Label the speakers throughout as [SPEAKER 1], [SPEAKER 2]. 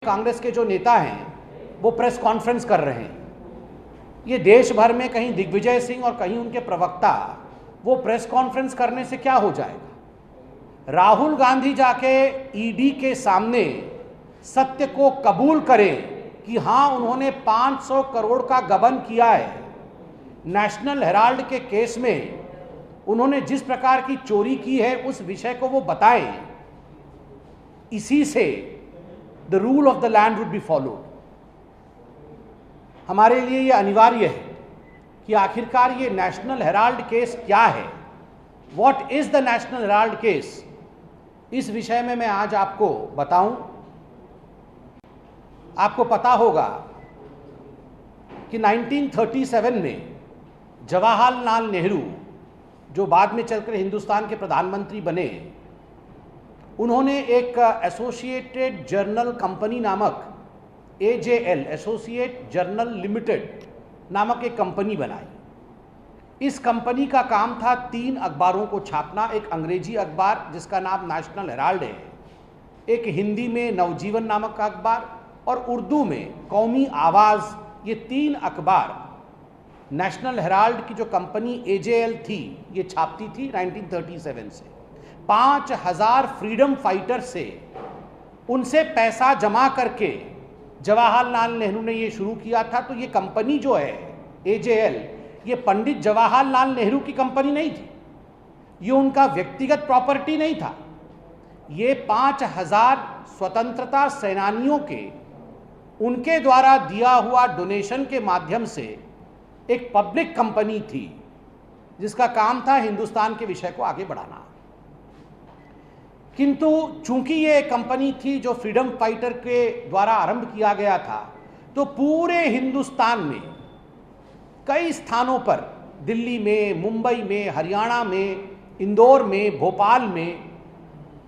[SPEAKER 1] कांग्रेस के जो नेता हैं वो प्रेस कॉन्फ्रेंस कर रहे हैं। ये देश भर में कहीं दिग्विजय सिंह और कहीं उनके प्रवक्ता वो प्रेस कॉन्फ्रेंस करने से क्या हो जाएगा। राहुल गांधी जाके ईडी के सामने सत्य को कबूल करें कि हाँ उन्होंने 500 करोड़ का गबन किया है। नेशनल हेराल्ड के केस में उन्होंने जिस प्रकार की चोरी की है उस विषय को वो बताएं। इसी से the rule of the land would be followed. हमारे लिए ये अनिवार्य है कि आखिरकार ये नेशनल हेराल्ड केस क्या है, what is the national Herald case. इस विषय में मैं आज आपको बताऊं। आपको पता होगा कि 1937 में जवाहरलाल नेहरू, जो बाद में चलकर हिंदुस्तान के प्रधानमंत्री बने, उन्होंने एक एसोसिएटेड जर्नल कंपनी नामक AJL, एसोसिएट जर्नल लिमिटेड नामक एक कंपनी बनाई। इस कंपनी का काम था 3 अखबारों को छापना। एक अंग्रेजी अखबार जिसका नाम नेशनल हेराल्ड है, एक हिंदी में नवजीवन नामक का अखबार और उर्दू में कौमी आवाज़। ये 3 अखबार नेशनल हेराल्ड की जो कंपनी AJL थी ये छापती थी 1937 से। 5000 फ्रीडम फाइटर से उनसे पैसा जमा करके जवाहरलाल नेहरू ने ये शुरू किया था। तो ये कंपनी जो है AJL, ये पंडित जवाहरलाल नेहरू की कंपनी नहीं थी, ये उनका व्यक्तिगत प्रॉपर्टी नहीं था। ये 5000 स्वतंत्रता सेनानियों के उनके द्वारा दिया हुआ डोनेशन के माध्यम से एक पब्लिक कंपनी थी जिसका काम था हिंदुस्तान के विषय को आगे बढ़ाना। किंतु चूंकि ये कंपनी थी जो फ्रीडम फाइटर के द्वारा आरंभ किया गया था, तो पूरे हिंदुस्तान में कई स्थानों पर, दिल्ली में, मुंबई में, हरियाणा में, इंदौर में, भोपाल में,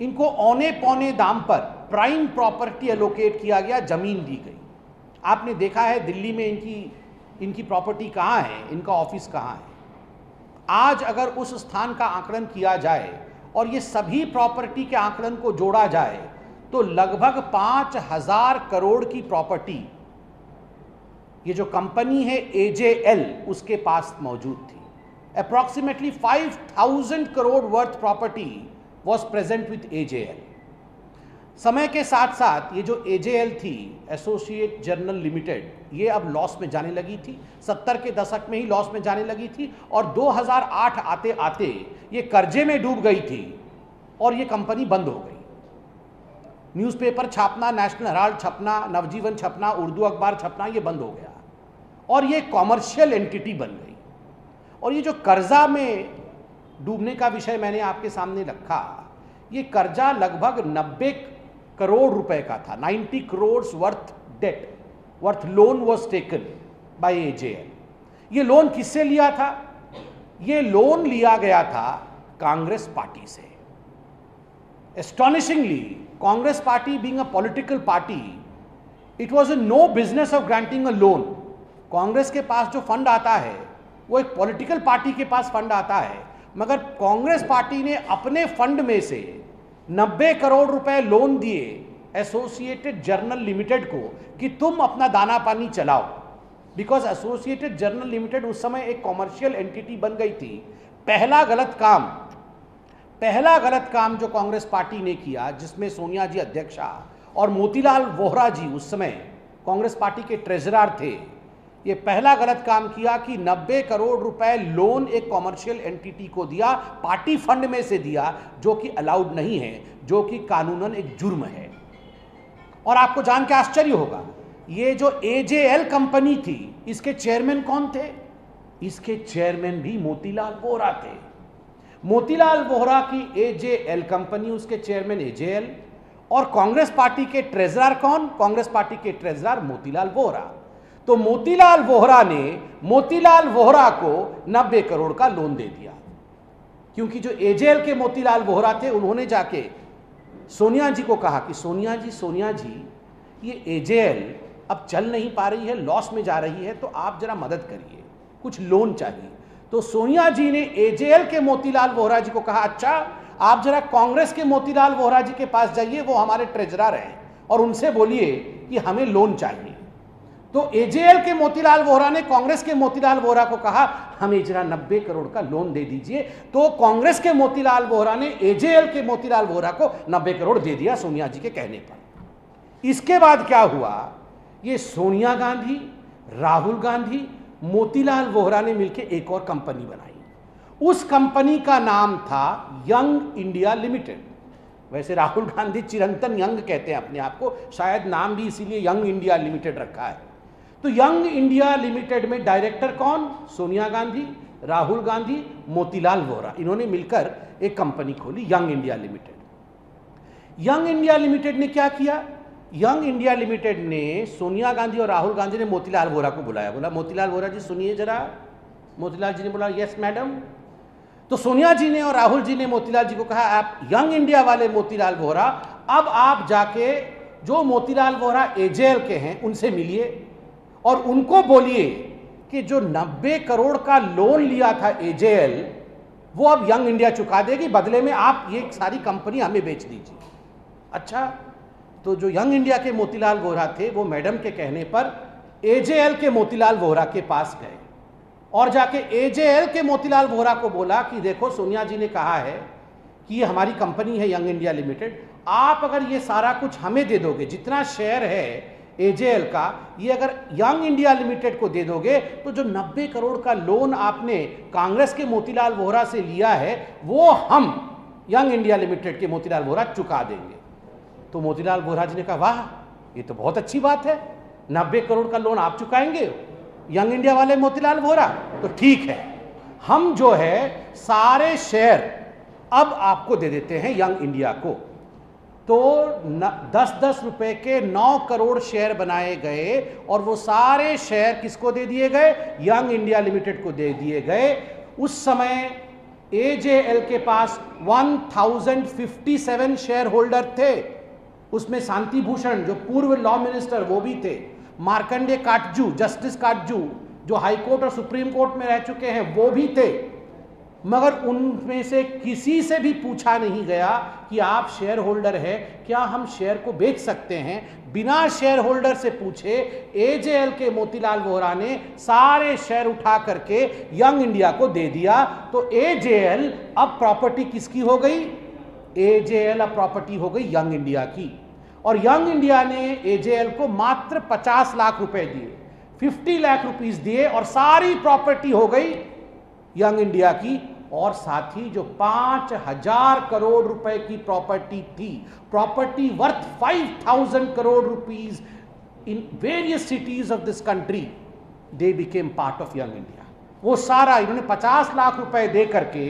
[SPEAKER 1] इनको औने पौने दाम पर प्राइम प्रॉपर्टी एलोकेट किया गया, जमीन दी गई। आपने देखा है दिल्ली में इनकी प्रॉपर्टी कहाँ है, इनका ऑफिस कहाँ है। आज अगर उस स्थान का आंकलन किया जाए और ये सभी प्रॉपर्टी के आंकलन को जोड़ा जाए तो लगभग 5000 करोड़ की प्रॉपर्टी ये जो कंपनी है AJL उसके पास मौजूद थी। Approximately 5000 crore worth property was present with AJL। समय के साथ साथ ये जो AJL थी, एसोसिएट जर्नल लिमिटेड, ये अब लॉस में जाने लगी थी। 70 के दशक में ही लॉस में जाने लगी थी और 2008 आते आते ये कर्जे में डूब गई थी और ये कंपनी बंद हो गई। न्यूज़पेपर छापना, नेशनल हेराल्ड छपना, नवजीवन छपना, उर्दू अखबार छपना, ये बंद हो गया और ये कॉमर्शियल एंटिटी बन गई। और ये जो कर्जा में डूबने का विषय मैंने आपके सामने रखा, ये कर्जा लगभग 90 करोड़ रुपए का था। 90 crore worth loan was taken by AJL। ये लोन किससे लिया था? ये लोन लिया गया था कांग्रेस पार्टी से। Astonishingly, Congress party being a political party, it was no business of granting a loan. Congress के पास जो फंड आता है वो एक पॉलिटिकल पार्टी के पास फंड आता है, मगर कांग्रेस पार्टी ने अपने फंड में से 90 करोड़ रुपए लोन दिए एसोसिएटेड जर्नल लिमिटेड को कि तुम अपना दाना पानी चलाओ। बिकॉज एसोसिएटेड जर्नल लिमिटेड उस समय एक कॉमर्शियल एंटिटी बन गई थी। पहला गलत काम जो कांग्रेस पार्टी ने किया, जिसमें सोनिया जी अध्यक्षा और मोतीलाल वोहरा जी उस समय कांग्रेस पार्टी के ट्रेजरर थे, ये पहला गलत काम किया कि 90 करोड़ रुपए लोन एक कॉमर्शियल एंटिटी को दिया, पार्टी फंड में से दिया, जो कि अलाउड नहीं है, जो कि कानूनन एक जुर्म है। और आपको जान के आश्चर्य होगा, ये जो AJL कंपनी थी, इसके चेयरमैन कौन थे? इसके चेयरमैन भी मोतीलाल वोहरा थे। मोतीलाल वोहरा की AJL कंपनी, उसके चेयरमैन AJL, और कांग्रेस पार्टी के ट्रेजरर कौन? कांग्रेस पार्टी के ट्रेजरर मोतीलाल वोहरा। तो मोतीलाल वोहरा ने मोतीलाल वोहरा को 90 करोड़ का लोन दे दिया, क्योंकि जो AJL के मोतीलाल वोहरा थे उन्होंने जाके सोनिया जी को कहा कि सोनिया जी ये AJL अब चल नहीं पा रही है, लॉस में जा रही है, तो आप जरा मदद करिए, कुछ लोन चाहिए। तो सोनिया जी ने AJL के मोतीलाल वोहरा जी को कहा, अच्छा आप जरा कांग्रेस के मोतीलाल वोहरा जी के पास जाइए, वो हमारे ट्रेजरर हैं, और उनसे बोलिए कि हमें लोन चाहिए। तो एजेएल के मोतीलाल वोहरा ने कांग्रेस के मोतीलाल वोहरा को कहा हमें जरा 90 करोड़ का लोन दे दीजिए। तो कांग्रेस के मोतीलाल वोहरा ने एजेएल के मोतीलाल वोहरा को 90 करोड़ दे दिया सोनिया जी के कहने पर। इसके बाद क्या हुआ, ये सोनिया गांधी, राहुल गांधी, मोतीलाल वोहरा ने मिलकर एक और कंपनी बनाई। उस कंपनी का नाम था यंग इंडिया लिमिटेड। वैसे राहुल गांधी चिरंतन यंग कहते हैं अपने आप को, शायद नाम भी इसीलिए यंग इंडिया लिमिटेड रखा है। तो यंग इंडिया लिमिटेड में डायरेक्टर कौन, सोनिया गांधी, राहुल गांधी, मोतीलाल वोहरा, इन्होंने मिलकर एक कंपनी खोली young India limited. Young India limited ने क्या किया, यंग इंडिया लिमिटेड ने सोनिया गांधी और राहुल गांधी ने मोतीलाल वोहरा को बुलाया, बोला मोतीलाल वोहरा जी सुनिए जरा। मोतीलाल जी ने बोला यस मैडम। तो सोनिया जी ने और राहुल जी ने मोतीलाल जी को कहा आप यंग इंडिया वाले मोतीलाल वोहरा, अब आप जाके जो मोतीलाल वोहरा एजेएल के हैं उनसे मिलिए और उनको बोलिए कि जो 90 करोड़ का लोन लिया था एजेएल वो अब यंग इंडिया चुका देगी, बदले में आप ये सारी कंपनी हमें बेच दीजिए। अच्छा, तो जो यंग इंडिया के मोतीलाल वोहरा थे वो मैडम के कहने पर एजेएल के मोतीलाल वोहरा के पास गए और जाके एजेएल के मोतीलाल वोहरा को बोला कि देखो सोनिया जी ने कहा है कि ये हमारी कंपनी है यंग इंडिया लिमिटेड, आप अगर ये सारा कुछ हमें दे दोगे, जितना शेयर है एजेएल का ये अगर यंग इंडिया लिमिटेड को दे दोगे तो जो 90 करोड़ का लोन आपने कांग्रेस के मोतीलाल वोहरा से लिया है वो हम यंग इंडिया लिमिटेड के मोतीलाल वोहरा चुका देंगे। तो मोतीलाल वोहरा जी ने कहा वाह ये तो बहुत अच्छी बात है, 90 करोड़ का लोन आप चुकाएंगे यंग इंडिया वाले मोतीलाल वोहरा, तो ठीक है हम जो है सारे शेयर अब आपको दे देते हैं यंग इंडिया को। तो 10-10 रुपए के 9 करोड़ शेयर बनाए गए और वो सारे शेयर किसको दे दिए गए, यंग इंडिया लिमिटेड को दे दिए गए। उस समय एजेएल के पास 1057 शेयर होल्डर थे, उसमें शांति भूषण जो पूर्व लॉ मिनिस्टर वो भी थे, मार्कंडे काटजू, जस्टिस काटजू जो हाई कोर्ट और सुप्रीम कोर्ट में रह चुके हैं वो भी थे, मगर उनमें से किसी से भी पूछा नहीं गया कि आप शेयर होल्डर है, क्या हम शेयर को बेच सकते हैं। बिना शेयर होल्डर से पूछे एजेएल के मोतीलाल वोहरा ने सारे शेयर उठा करके यंग इंडिया को दे दिया। तो एजेएल अब प्रॉपर्टी किसकी हो गई, एजेएल अब प्रॉपर्टी हो गई यंग इंडिया की। और यंग इंडिया ने एजेएल को मात्र 50 लाख रुपए दिए, 50 लाख रुपीस दिए और सारी प्रॉपर्टी हो गई यंग इंडिया की। और साथ ही जो 5000 करोड़ रुपए की प्रॉपर्टी थी, property worth 5000 crore rupees in various cities of this country, they became part of young India. वो सारा इन्होंने 50 लाख रुपए दे करके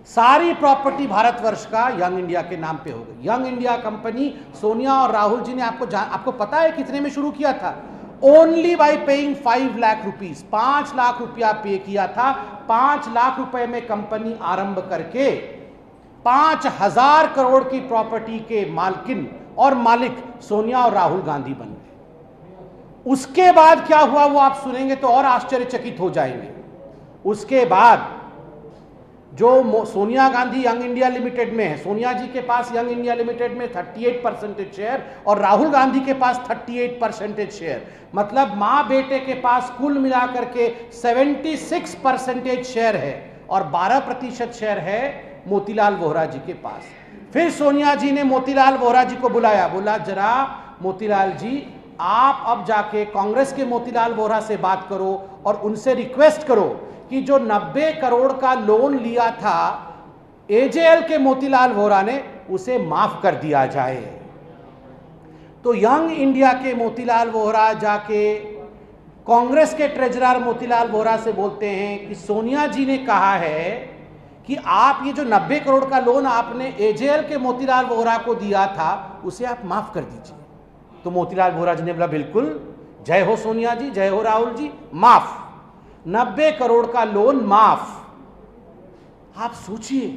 [SPEAKER 1] सारी प्रॉपर्टी भारतवर्ष का यंग इंडिया के नाम पे हो गई। यंग इंडिया कंपनी सोनिया और राहुल जी ने आपको पता है कितने में शुरू किया था, only by paying 5 lakh rupees, 5 lakh रुपया पे किया था। 5 लाख रुपए में कंपनी आरंभ करके 5000 करोड़ की प्रॉपर्टी के मालकिन और मालिक सोनिया और राहुल गांधी बन गए। उसके बाद क्या हुआ वो आप सुनेंगे तो और आश्चर्यचकित हो जाएंगे। उसके बाद जो Sonia Gandhi young India limited में है, सोनिया जी के पास यंग इंडिया लिमिटेड में 38% शेयर और राहुल गांधी के पास 38% शेयर, मतलब मां बेटे के पास कुल मिलाकर के 76% शेयर है और 12% शेयर है मोतीलाल वोहरा जी के पास। फिर सोनिया जी ने मोतीलाल वोहरा जी को बुलाया, बोला जरा मोतीलाल जी आप अब जाके कांग्रेस के मोतीलाल वोहरा से बात करो और उनसे रिक्वेस्ट करो कि जो 90 करोड़ का लोन लिया था एजेएल के मोतीलाल वोहरा ने उसे माफ कर दिया जाए। तो यंग इंडिया के मोतीलाल वोहरा जाके कांग्रेस के ट्रेजरर मोतीलाल वोहरा से बोलते हैं कि सोनिया जी ने कहा है कि आप ये जो 90 करोड़ का लोन आपने एजेएल के मोतीलाल वोहरा को दिया था उसे आप माफ कर दीजिए। तो मोतीलाल वोहरा जी ने बोला बिल्कुल, जय हो सोनिया जी, जय हो राहुल जी, माफ, 90 करोड़ का लोन माफ। आप सोचिए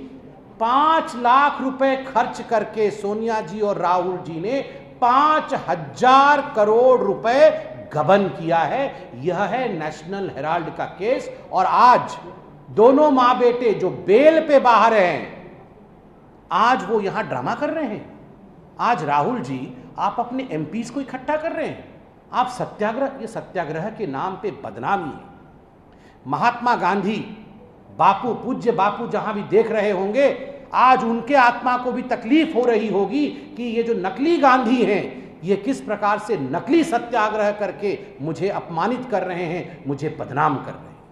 [SPEAKER 1] 5 लाख रुपए खर्च करके सोनिया जी और राहुल जी ने 5000 करोड़ रुपए गबन किया है। यह है नेशनल हेराल्ड का केस। और आज दोनों मां बेटे जो बेल पे बाहर हैं, आज वो यहां ड्रामा कर रहे हैं। आज राहुल जी आप अपने एमपीज को इकट्ठा कर रहे हैं, आप सत्याग्रह, ये सत्याग्रह के नाम पे बदनामी है। महात्मा गांधी, बापू, पूज्य बापू जहां भी देख रहे होंगे, आज उनके आत्मा को भी तकलीफ हो रही होगी कि ये जो नकली गांधी हैं, ये किस प्रकार से नकली सत्याग्रह करके मुझे अपमानित कर रहे हैं, मुझे बदनाम कर रहे हैं।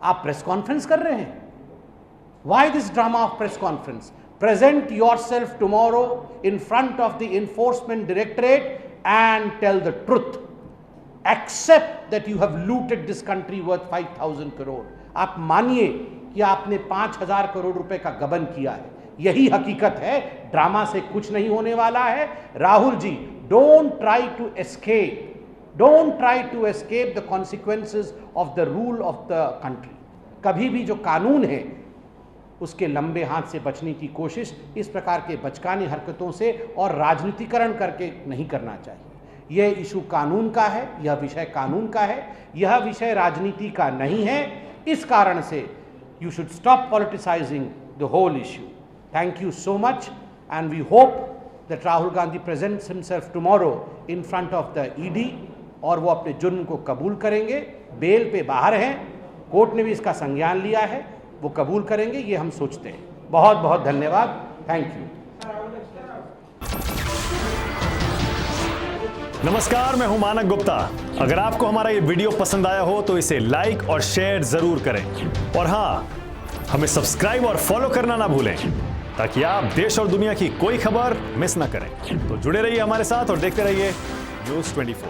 [SPEAKER 1] आप प्रेस कॉन्फ्रेंस कर रहे हैं। Why this drama of press conference? Present yourself tomorrow in front of the Enforcement Directorate and tell the truth. Accept that you have looted this country worth 5,000 crore. आप मानिए कि आपने 5,000 करोड़ रुपए का गबन किया है। यही हकीकत है, ड्रामा से कुछ नहीं होने वाला है। Rahul ji, don't try to escape. Don't try to escape the consequences of the rule of the country. कभी भी जो कानून है उसके लंबे हाथ से बचने की कोशिश इस प्रकार के बचकानी हरकतों से और राजनीतिकरण करके नहीं करना चाहिए। यह इशू कानून का है, यह विषय कानून का है, यह विषय राजनीति का नहीं है। इस कारण से you should stop politicising the whole issue. Thank you so much and we hope that Rahul Gandhi presents himself tomorrow in front of the ED और वो अपने जुर्म को कबूल करेंगे। बेल पे बाहर हैं, कोर्ट ने भी इसका संज्ञान लिया है, वो कबूल करेंगे, ये हम सोचते हैं। बहुत बहुत धन्यवाद। Thank you.
[SPEAKER 2] नमस्कार, मैं हूं मानक गुप्ता। अगर आपको हमारा ये वीडियो पसंद आया हो तो इसे लाइक और शेयर जरूर करें और हाँ, हमें सब्सक्राइब और फॉलो करना ना भूलें ताकि आप देश और दुनिया की कोई खबर मिस ना करें। तो जुड़े रहिए हमारे साथ और देखते रहिए News 24।